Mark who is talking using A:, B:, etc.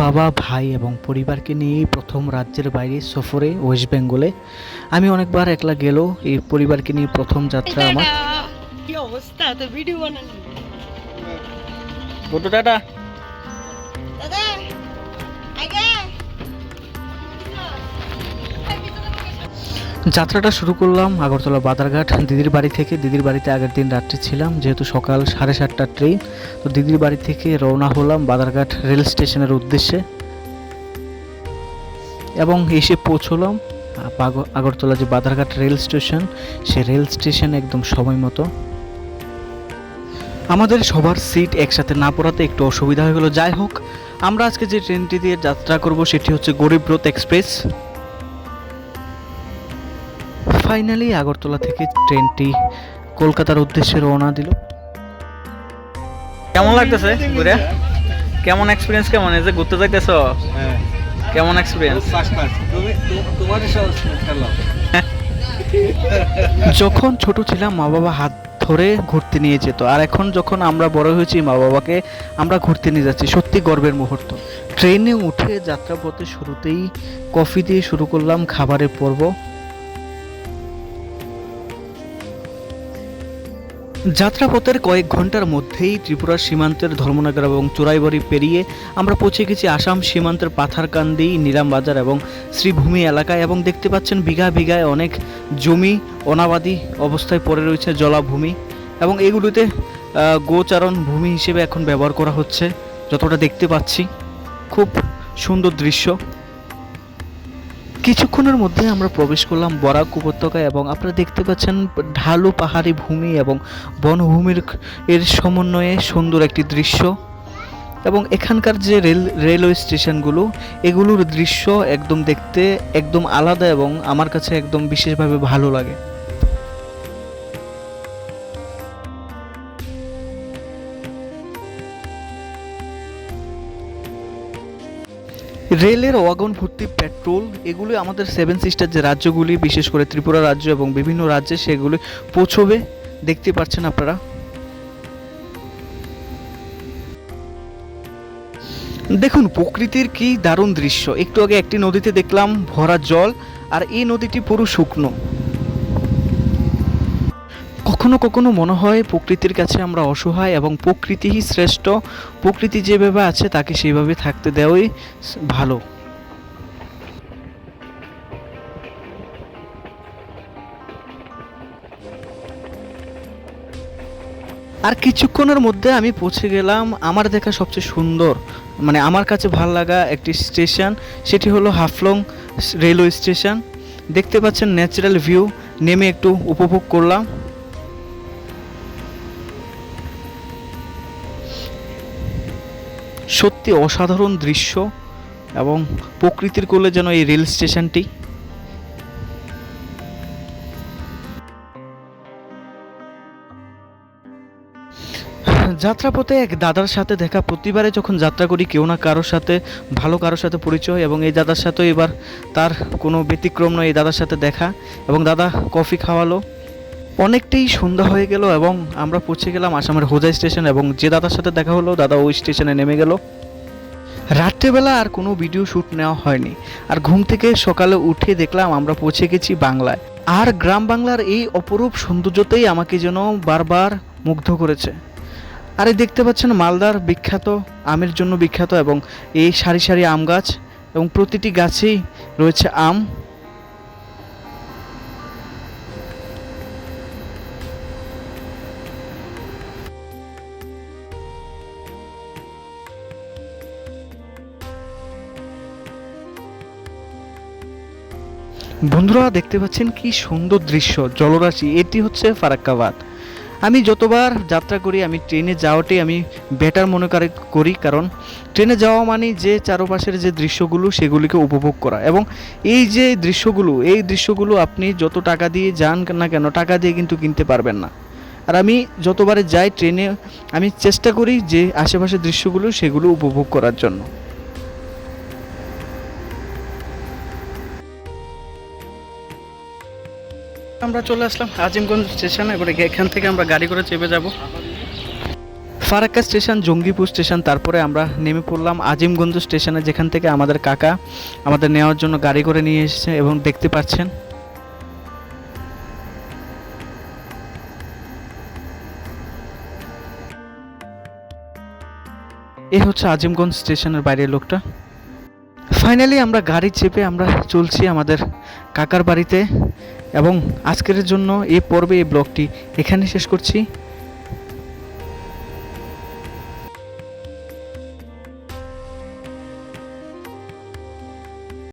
A: বাবা, ভাই এবং পরিবারকে নিয়ে প্রথম রাজ্যের বাইরে সফরে ওয়েস্ট বেঙ্গলে। আমি অনেকবার একলা গেলেও এই পরিবারকে নিয়ে প্রথম যাত্রা আমার।
B: কি অবস্থা, তো ভিডিও বানানো
A: গুড্ডু টাটা।
B: দাদা আগে
A: যাত্রাটা শুরু করলাম আগরতলা বাদারঘাট দিদির বাড়ি থেকে। দিদির বাড়িতে আগের দিন রাত্রে ছিলাম, যেহেতু সকাল 7:30টার ট্রেন, তো দিদির বাড়ি থেকে রওনা হলাম বাদারঘাট রেল স্টেশনের উদ্দেশ্যে এবং এসে পৌঁছলাম আগরতলা যে বাদারঘাট রেল স্টেশন, সে রেল স্টেশন একদম সময় মতো। আমাদের সবার সিট একসাথে না পড়াতে একটু অসুবিধা হয়ে গেল। যাই হোক, আমরা আজকে যে ট্রেনটি দিয়ে যাত্রা করব সেটি হচ্ছে গরিব রথ এক্সপ্রেস। ফাইনালি আগরতলা থেকে ট্রেনটি কলকাতার উদ্দেশ্যে রওনা দিল। কেমন লাগতেছে ঘুরে? কেমন এক্সপিরিয়েন্স? কেমন এই যে ঘুরতে যাইতেছো? কেমন এক্সপিরিয়েন্স? যখন ছোট ছিলাম মা বাবা হাত ধরে ঘুরতে নিয়ে যেত, আর এখন যখন আমরা বড় হয়েছি মা বাবাকে আমরা ঘুরতে নিয়ে যাচ্ছি। সত্যি গর্বের মুহূর্ত। ট্রেনে উঠে যাত্রাপথে শুরুতেই কফি দিয়ে শুরু করলাম খাবারের পর্ব। যাত্রাপথের কয়েক ঘন্টার মধ্যেই ত্রিপুরার সীমান্তের ধর্মনগর এবং চোরাইবাড়ি পেরিয়ে আমরা পৌঁছে গেছি আসাম সীমান্তের পাথারকান্দি, নিলামবাজার এবং শ্রীভূমি এলাকায়। এবং দেখতে পাচ্ছেন বিঘা বিঘায় অনেক জমি অনাবাদি অবস্থায় পড়ে রয়েছে, জলাভূমি, এবং এগুলোতে গোচারণ ভূমি হিসেবে এখন ব্যবহার করা হচ্ছে। যতটা দেখতে পাচ্ছি খুব সুন্দর দৃশ্য। কিছুক্ষণের মধ্যে আমরা প্রবেশ করলাম বরাক উপত্যকায় এবং আপনারা দেখতে পাচ্ছেন ঢালু পাহাড়ি ভূমি এবং বনভূমির সমন্বয়ে সুন্দর একটি দৃশ্য। এবং এখানকার যে রেলওয়ে স্টেশনগুলো, এগুলোর দৃশ্য একদম দেখতে একদম আলাদা এবং আমার কাছে একদম বিশেষভাবে ভালো লাগে। রেলের ওয়াগন ভর্তি পেট্রোল, এগুলি আমাদের 7 সিস্টার যে রাজ্যগুলি, বিশেষ করে ত্রিপুরা রাজ্য এবং বিভিন্ন রাজ্যে সেগুলি পৌঁছবে। দেখতে পাচ্ছেন আপনারা। দেখুন প্রকৃতির কি দারুণ দৃশ্য। একটু আগে একটি নদীতে দেখলাম ভরা জল, আর এই নদীটি পুরো শুকনো। কখনো কখনো মনে হয় প্রকৃতির কাছে আমরা অসহায় এবং প্রকৃতিই শ্রেষ্ঠ। প্রকৃতি যেভাবে আছে তাকে সেইভাবে থাকতে দেওয়াই ভালো। আর কিছুক্ষণের মধ্যে আমি পৌঁছে গেলাম আমার দেখা সবচেয়ে সুন্দর, মানে আমার কাছে ভালো লাগা একটি স্টেশন, সেটি হলো হাফলং রেলওয়ে স্টেশন। দেখতে পাচ্ছেন ন্যাচারাল ভিউ, নেমে একটু উপভোগ করলাম। সত্যি অসাধারণ দৃশ্য এবং প্রকৃতির কোলে যেন এই রেল স্টেশনটি। যাত্রাপথে এক দাদার সাথে দেখা। প্রতিবারে যখন যাত্রা করি কেউ না কারোর সাথে ভালো কারোর সাথে পরিচয়, এবং এই দাদার সাথেও এবার তার কোনো ব্যতিক্রম নয়। এই দাদার সাথে দেখা এবং দাদা কফি খাওয়ালো। অনেকটাই সন্ধ্যা হয়ে গেল এবং আমরা পৌঁছে গেলাম আসামের হোজাই স্টেশন, এবং যে দাদার সাথে দেখা হলো দাদা ওই স্টেশনে নেমে গেল। রাত্রেবেলা আর কোনো ভিডিও শ্যুট নেওয়া হয়নি, আর ঘুম থেকে সকালে উঠে দেখলাম আমরা পৌঁছে গেছি বাংলায়। আর গ্রাম বাংলার এই অপরূপ সৌন্দর্যতেই আমাকে যেন বারবার মুগ্ধ করেছে। আর এই দেখতে পাচ্ছেন মালদার বিখ্যাত আমের জন্য বিখ্যাত, এবং এই সারি সারি আম গাছ, এবং প্রতিটি গাছেই রয়েছে আম। বন্ধুরা দেখতে পাচ্ছেন কি সুন্দর দৃশ্য, জলরাশি। এটি হচ্ছে ফারাক্কাবাদ। আমি যতবার যাত্রা করি আমি ট্রেনে যাওয়াটাই আমি বেটার মনে করি, কারণ ট্রেনে যাওয়া মানে যে চারপাশের যে দৃশ্যগুলো সেগুলিকে উপভোগ করা। এবং এই যে দৃশ্যগুলো আপনি যত টাকা দিয়ে যান না কেন, টাকা দিয়ে কিন্তু কিনতে পারবেন না। আর আমি যতবারে যাই ট্রেনে, আমি চেষ্টা করি যে আশেপাশের দৃশ্যগুলো সেগুলো উপভোগ করার জন্য। আমরা চলে আসলাম আজিমগঞ্জ স্টেশনে। এবারে এখান থেকে আমরা গাড়ি করে চেপে যাব। ফারাক্কা স্টেশন, জঙ্গিপুর স্টেশন, তারপরে আমরা নেমে পড়লাম আজিমগঞ্জ স্টেশনে, যেখান থেকে আমাদের কাকা আমাদের নেওয়ার জন্য গাড়ি করে নিয়ে এসেছে এবং দেখতে পাচ্ছেন এ হচ্ছে আজিমগঞ্জ স্টেশনের বাইরের লোকটা। ফাইনালি আমরা গাড়ি চেপে আমরা চলছি আমাদের কাকার বাড়িতে এবং আজকের জন্য এই পর্বে এই ব্লগটি এখানে শেষ করছি।